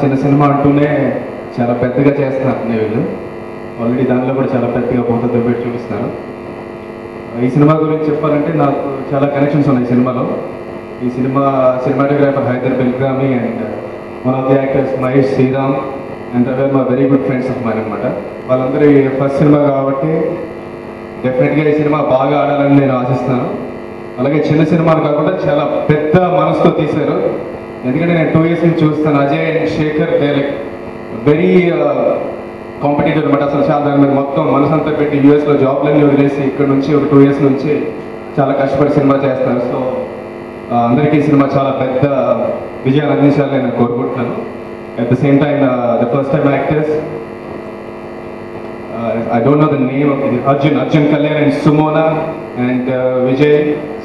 చిన్న సినిమా అంటూనే చాలా పెద్దగా చేస్తున్నారు వీళ్ళు. ఆల్రెడీ దానిలో కూడా చాలా పెద్దగా పోతతో పెట్టి చూపిస్తున్నారు. ఈ సినిమా గురించి చెప్పాలంటే నాకు చాలా కనెక్షన్స్ ఉన్నాయి సినిమాలో. ఈ cinematographer Haider Bilgrami and one of the actors Mahesh Sriram and our మా very good friends of mine అనమాట. వాళ్ళందరూ ఫస్ట్ సినిమా కాబట్టి డెఫినెట్గా ఈ సినిమా బాగా ఆడాలని నేను ఆశిస్తున్నాను. అలాగే చిన్న సినిమాలు కాకుండా చాలా పెద్ద మనసుతో తీశారు. ఎందుకంటే నేను 2 years నుంచి చూస్తాను. Ajay and Shekhar they like very competitive అనమాట. అసలు చాలా దాని మీద మొత్తం మనసంతా పెట్టి యూఎస్లో జాబ్లన్నీ వదిలేసి ఇక్కడ నుంచి ఒక 2 years నుంచి చాలా కష్టపడి సినిమా చేస్తారు. సో అందరికీ ఈ సినిమా చాలా పెద్ద విజయాన్ని అందించాలని నేను కోరుకుంటున్నాను. At the same time the first time actors I don't know the name of it. Arjun Kalyan and Sumona and Vijay.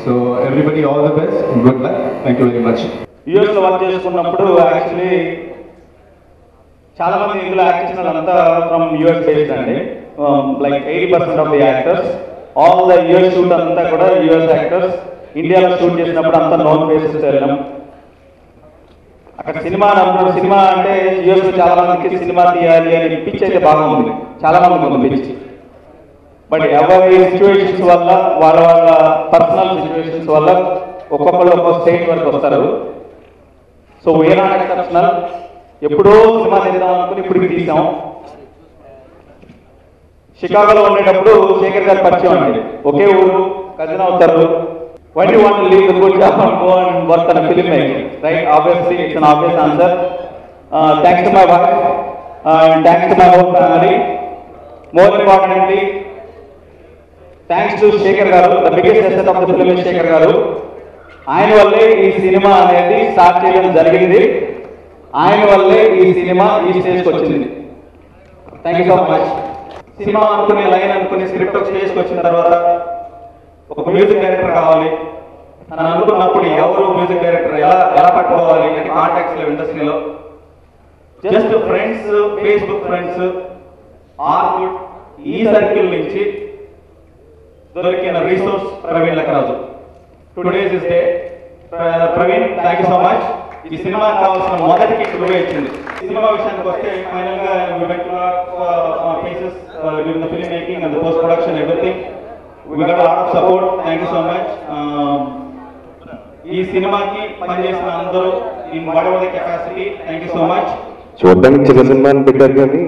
So everybody, all the best. Good luck. Thank you very much. US లో work చేసుకున్నప్పుడు actually చాలా మంది ఇందులో act చేసిన వాళ్ళంతా from US based అండి. Like 80% of the actors all the US shoot అంతా కూడా US యాక్టర్స్. ఇండియాలో షూట్ చేసినప్పుడు అంతా నోన్ బేసిస్ వెళ్ళాం. అక్కడ సినిమా అంటే US లో చాలా మందికి సినిమా తీయాలి అని పిచ్ అయితే బాగా ఉంది, చాలా మంది ఉంది పిచ్. బట్ ఎవరి సిచ్యువేషన్స్ వల్ల వాళ్ళ పర్సనల్ సిచ్యువేషన్స్ వల్ల ఒక్కొక్కరు ఒక్కొక్క స్టేట్ వరకు వస్తారు. So we're not exceptional. ఎప్పుడో సినిమా తీద్దాం అనుకుని ఇప్పుడు తీసాం. షికాగోలో ఉండేటప్పుడు శేఖర్ గారు పరిచయం అండి, ఒకే ఊరు, కజిన్ అవుతారు. Why do you want to leave the good job and go and work on a filmmaking? Right? Obviously, it's an obvious answer. Thanks to my wife and thanks to my whole family. More importantly, thanks to Shekhar Garu, the biggest asset of the film is Shekhar Garu. ఆయన వల్లే ఈ cinema అనేది start చేయడం జరిగింది. ఆయన వల్లే ఈ cinema ఈ స్టేజ్కి వచ్చింది. Thank you so much. Cinema అనుకునే లైన్ అనుకునే స్క్రిప్ట్ ఒక స్టేజ్కి వచ్చిన తర్వాత ఒక మ్యూజిక్ డైరెక్టర్ కావాలి అని అనుకున్నప్పుడు ఎవరు మ్యూజిక్ డైరెక్టర్ ఎలా పట్టుకోవాలి అంటే కాంటాక్ట్స్ ఇండస్ట్రీలో just friends, Facebook friends, Orkut, ఈ సర్కిల్ నుంచి దొరికిన resource Praveen Lakkaraju. Today's is day. Praveen, thank you so much. ఈ సినిమా కావాల్సిన మొదటి కిట్ నువ్వే ఇచ్చింది. సినిమా విషయానికి వస్తే ఫైనల్ గా during the film making and post production everything we got a lot of support. Thank you so much. ఈ సినిమాకి పనిచేసిన అందరూ in whatever the capacity, thank you so much. చూడడానికి చిన్న సినిమా అని పెట్టారు కానీ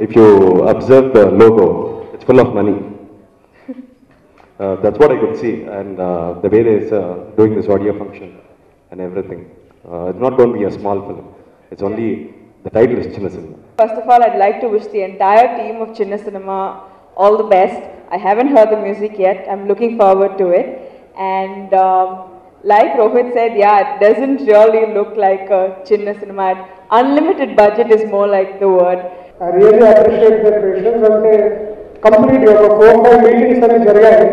if you observe the logo, it's full of money. That's what I could see, and the way they is doing this audio function and everything, it's not going to be a small film. It's only the title is Chinna Cinema. First of all, I'd like to wish the entire team of Chinna Cinema all the best. I haven't heard the music yet. I'm looking forward to it. And like Rohit said, yeah, it doesn't really look like a Chinna Cinema. Unlimited budget is more like the word. I really appreciate their patience. And complete 4-5 meetings అని జరిగాయి.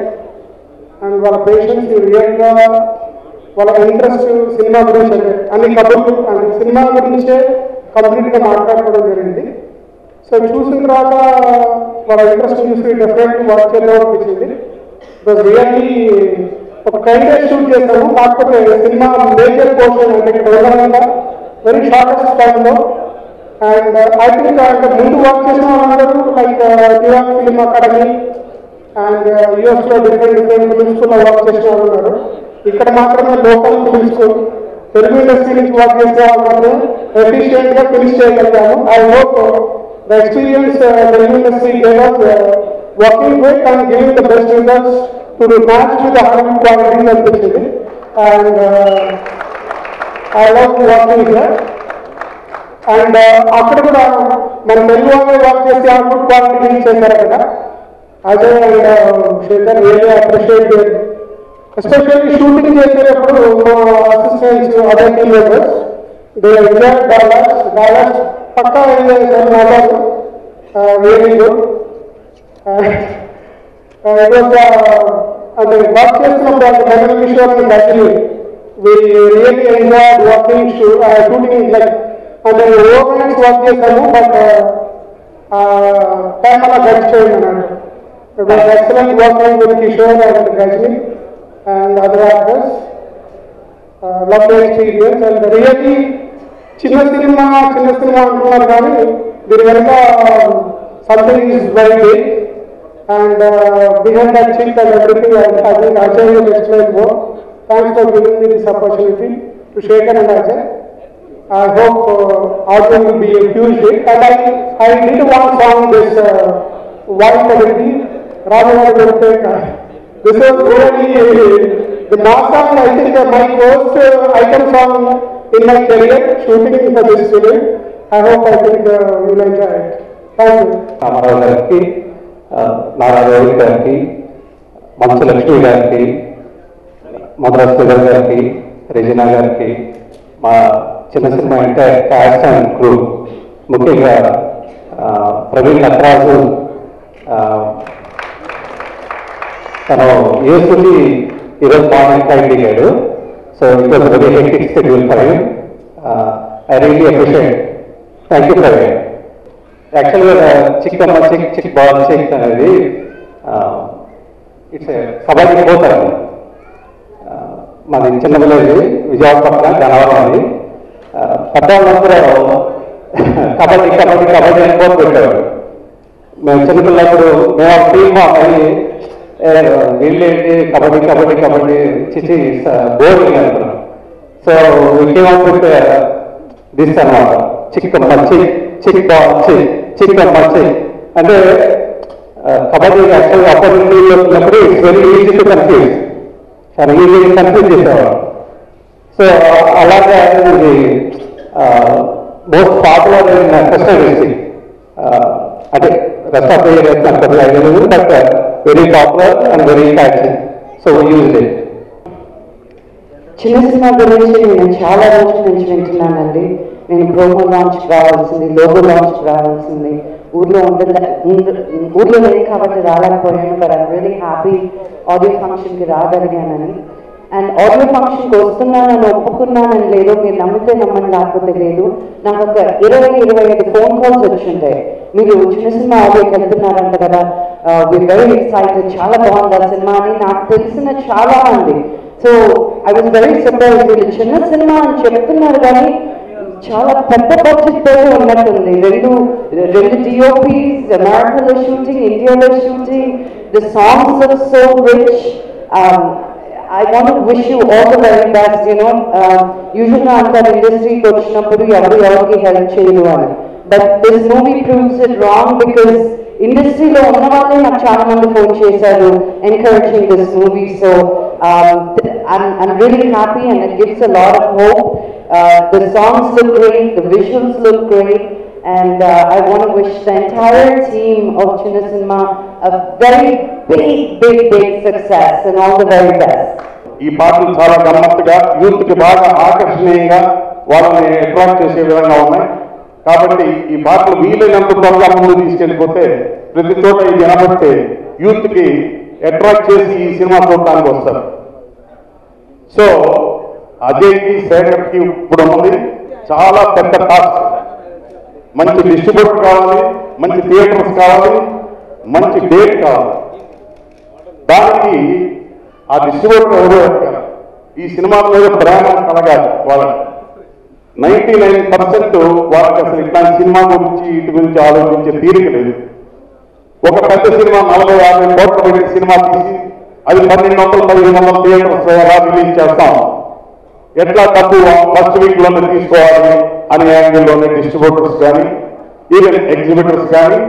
And వాళ్ళ patience రియల్గా వాళ్ళ interest cinema గురించి అన్ని కబుర్లు and cinema గురించే కంప్లీట్గా మాట్లాడుకోవడం జరిగింది. సో చూసిన తర్వాత వాళ్ళ ఇంట్రెస్ట్ చూసి డెఫినెట్లీ వర్క్ చేద్దాం అనిపించింది. బికాజ్ రియల్లీ ఒక కైండ్ షూట్ చేశాము, కాకపోతే సినిమా మేజర్ పోర్షన్ అంటే టోటల్గా వెరీ షార్టెస్ట్ టైంలో. అండ్ ఐ థింక్ అంటే ముందు వర్క్ చేసిన వాళ్ళందరూ like New York film academy and యూఎస్లో డిఫరెంట్ ఫిల్మ్ స్కూల్లో వర్క్ చేసిన వాళ్ళు ఉన్నారు. ఇక్కడ మాత్రమే local film school Telugu industry నుంచి వర్క్ చేసే వాళ్ళు ఎఫిషియెంట్గా ఫినిష్ చేయగలిగాము. I hope the experience the industry gave us working with and giving the best results to match with the high quality of the city. And I love working here. And after కూడా మన తెలుగు వాళ్ళే work చేసి ఆ good quality చేశారు కదా. Ajay and Shekhar really appreciate. Especially shooting చేసేటప్పుడు మా assistants other team members they enjoy dollars పక్కా ఎంజాయ్ చేశారు. నాతో వెరీ గుడ్. అంటే వర్క్ చేస్తున్నప్పుడు అంటే మెమరీ విషయం actually we really enjoy working shooting like అంటే ఓవర్ నైట్స్ వర్క్ చేశాము. బట్ టైం అలా గడిచిపోయింది అన్నట్టు. It was excellent working with Kishore and Gajni and other actors. Lovely experience and really చిన్న సినిమా అంటున్నారు కానీ దీని వెనుక something is very big and behind that chick and everything I think Ajay will explain more. Thanks for giving me this opportunity to Shekhar and Ajay. I hope audio will be a huge hit. And I did one song, this White Comedy, Rajawali Gurteka. This was really the last song, I think my first item song in my career, shooting for this film. I hope you will enjoy it. Thank you. Ramarao gariki, Nara Ravi gariki, Mansa Lakshmi gariki, Madras Sugar gariki, Regina gariki, మా చిన్న cinema అంటే caste and crew, ముఖ్యంగా ప్రవీణ్ నటరాజు తను యూఎస్కి ఈరోజు morning flight దిగాడు. So it was very hectic schedule for him. I really appreciate. Thank you Praveen. యాక్చువల్గా చిక్కమ్మ చిక్ ball చిక్ అనేది it's kabaddi పోతారు. మాది చిన్న విలేజ్, విజయవాడ పక్కన గనవరం. అది పెద్దవాళ్ళందరూ కబడ్డీ కబడ్డీ కబడ్డీ అని పోతు పెట్టేవాడు. మేము చిన్నపిల్లప్పుడు మేము టీమ్ అని వీళ్ళేంటి కబడ్డీ కబడ్డీ కబడ్డీ చిచి బోరింగ్ అనుకున్నాం. సో వికేమవుతుంటే దిస్ అనమాట చిక్కమ్మ చిక్ బాల్ చిక్కమ్మ చిక్ అంటే కబడ్డీ యాక్చువల్గా అపోజిట్ వచ్చినప్పుడు it's very easy to confuse. చాలా ఈజీగా కన్ఫ్యూజ్ చేసేవాడు. సో అలాగే ఇది most popular in Krishna district. అంటే రెస్ట్ ఆఫ్ ద ఏరియాస్ నాకు పెద్దగా తెలియదు, but very popular and very catchy. So use it. చిన్న సినిమా గురించి నేను చాలా రోజుల నుంచి వింటున్నానండి. నేను ప్రోమో లాంచ్ రావాల్సింది, లోగో లాంచ్ రావాల్సింది, ఊర్లో లేని కాబట్టి రాలేకపోయాను. But I'm really happy audio ఫంక్షన్కి రాగలిగానని. అండ్ ఆడియో ఫంక్షన్కి వస్తున్నానని ఒప్పుకున్నానని లేదు, మీరు నమ్మితే నమ్మని లేకపోతే లేదు. నాకు ఒక 20-25 ఫోన్ కాల్స్ వచ్చింటాయి. మీరు చిన్న సినిమా ఆడియోకి వెళ్తున్నారంట కదా, వీఆర్ వెరీ ఎక్సైటెడ్, చాలా బాగుంది ఆ సినిమా అని నాకు తెలిసిన చాలా మంది. So I was very surprise. వీళ్ళు చిన్న సినిమా అని చెప్తున్నారు కానీ చాలా పెద్ద బడ్జెట్తో ఉన్నట్టుంది. రెండు డిఓపీస్, అమెరికాలో షూటింగ్, ఇండియాలో shooting. The songs are so rich. I want to wish you all the very best. Usually antar industry ki vachinappudu every help cheyadu ani, but this movie proves it wrong because industry lo unna valle నాకు చాలా మంది phone చేశారు encouraging this movie. So I'm really happy and it gives a lot of hope. The songs look great, the visuals look great, and I want to wish the entire team of Chinna Cinema a very big success and all the very best. ఈ పాటలు చాలా గమ్మత్తుగా, యూత్కి బాగా ఆకర్షణీయంగా వాళ్ళని attract చేసే విధంగా ఉన్నాయి. కాబట్టి ఈ పాటలు వీలైనంత త్వరగా ముందు తీసుకెళ్ళిపోతే ప్రతి చోట ఇది వినబట్టే యూత్కి అట్రాక్ట్ చేసి ఈ సినిమా చూడటానికి వస్తారు. సో అజయ్కి, శేఖర్కి ఇప్పుడు ఉన్నది చాలా పెద్ద టాస్క్. మంచి డిస్ట్రిబ్యూటర్ కావాలి, మంచి థియేటర్స్ కావాలి, మంచి డేట్ కావాలి. దానికి ఆ డిస్ట్రిబ్యూటర్ ఎవరో ఈ సినిమా మీద ప్రేమ కలగాలి. వాళ్ళకి 99% వాళ్ళకి అసలు ఇట్లాంటి సినిమా గురించి ఇటు గురించి ఆలోచించే తీరిక లేదు. ఒక పెద్ద సినిమా 40-50 కోట్లు పెట్టి సినిమా తీసి అది 1200-1500 థియేటర్స్ ఎలా రిలీజ్ చేస్తాం, ఎట్లా డబ్బు ఫస్ట్ వీక్లోనే తీసుకోవాలి అనే యాంగిల్లోనే డిస్ట్రిబ్యూటర్స్ కానీ ఈవెన్ ఎగ్జిబిటర్స్ కానీ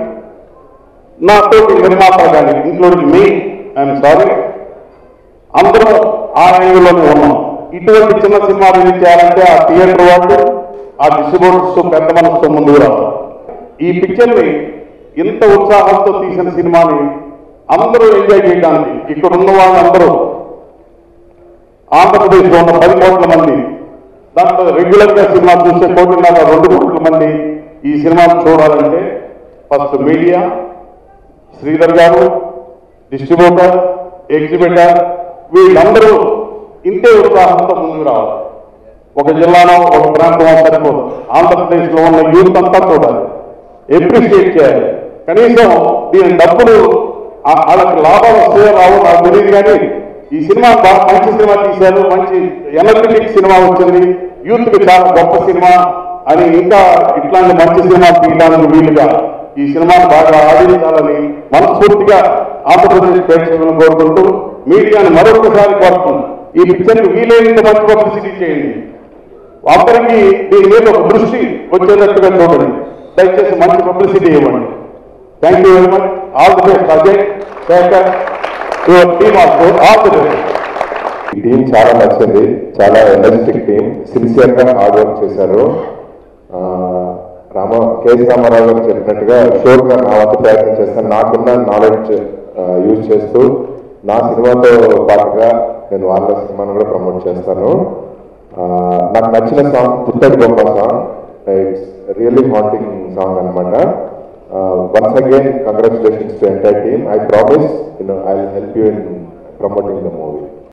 నాతో నిర్మాతలు కానీ ఇంక్లూడింగ్ మీ, ఐఎమ్ సారీ, అందరూ ఆ యాంగిల్లోనే ఉన్నాం. ఇటువంటి చిన్న సినిమా రిలీజ్ చేయాలంటే ఆ థియేటర్ వాళ్ళు, ఆ డిస్ట్రిబ్యూటర్స్ పెద్ద మనసుతో ముందుకు రావాలి. ఈ పిక్చర్ని ఇంత ఉత్సాహంతో తీసిన సినిమాని అందరూ ఎంజాయ్ చేయడానికి ఇక్కడ ఉన్న వాళ్ళందరూ, ఆంధ్రప్రదేశ్లో ఉన్న 10 కోట్ల మంది, దాంట్లో రెగ్యులర్గా సినిమా చూసే 1.5-2 కోట్ల మంది ఈ సినిమాను చూడాలంటే ఫస్ట్ మీడియా, శ్రీధర్ గారు, డిస్ట్రిబ్యూటర్, ఎగ్జిబిటర్ వీళ్ళందరూ ఇంతే ఉత్సాహంతో ముందుకు రావాలి. ఒక జిల్లాలో ఒక ప్రాంతం సరిపోదు, ఆంధ్రప్రదేశ్లో ఉన్న యూత్ అంతా చూడాలి, ఎప్రిషియేట్ చేయాలి. కనీసం దీని డబ్బులు వాళ్ళకి లాభాలు వస్తే రావు నాకు తెలియదు, కానీ ఈ సినిమా మంచి సినిమా తీశారు, మంచి ఎనర్జెటిక్ సినిమా వచ్చింది, యూత్కి చాలా గొప్ప సినిమా అని ఇంకా ఇట్లాంటి మంచి సినిమా తీయడానికి వీలుగా ఈ సినిమాను బాగా ఆదరించాలని మనస్ఫూర్తిగా ఆంధ్రప్రదేశ్ ప్రేక్షకులను కోరుకుంటూ మీడియాను మరొకసారి కోరుతున్నాను. ఈ పిక్చర్కి వీలైనంత మంచి పబ్లిసిటీ చేయండి. అందరికీ దీని మీద ఒక దృష్టి వచ్చేటట్టుగా చూడండి. దయచేసి మంచి పబ్లిసిటీ ఇవ్వండి. Thank you very much. All the best Ajay, Shekhar, your team also all the best. ఈ టీం చాలా నచ్చింది. చాలా ఎనర్జెటిక్ టీం, సిన్సియర్గా హార్డ్ వర్క్ చేశారు. కేసీ రామారావు గారు చెప్పినట్టుగా షోర్గా నా వంతు ప్రయత్నం చేస్తాను. నాకున్న నాలెడ్జ్ యూజ్ చేస్తూ నా సినిమాతో పాటుగా నేను వాళ్ళ సినిమాను కూడా ప్రమోట్ చేస్తాను. నాకు నచ్చిన song Puttadi Bomma song. It's really haunting song అనమాట. Once again congratulations to entire team. I promise I will help you in promoting the movie.